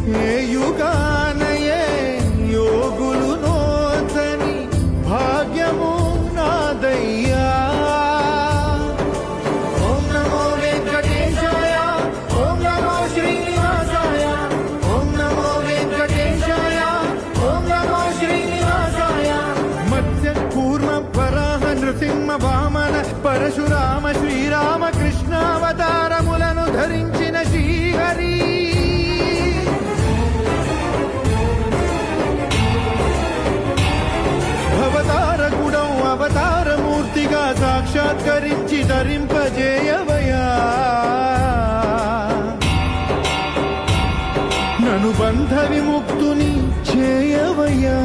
ఏ యుగానయే యోగులు నోచని భాగ్యము నాదయ్యా. ఓం నమో వెంకటేశాయ, ఓం నమో శ్రీనివాసాయ, ఓం నమో వెంకటేశాయ, ఓం నమో శ్రీనివాసాయ. మత్స్య కూర్మ వరాహ నృసింహ వామన పరశురామ శ్రీరామ కృష్ణావతారములను ధరించిన శ్రీహరి. అవతారకుడం అవతారమూర్తిగా సాక్షాత్కరించి ధరింపజేయవయా. నను బంధ విముక్తుని చేయవయ్యా.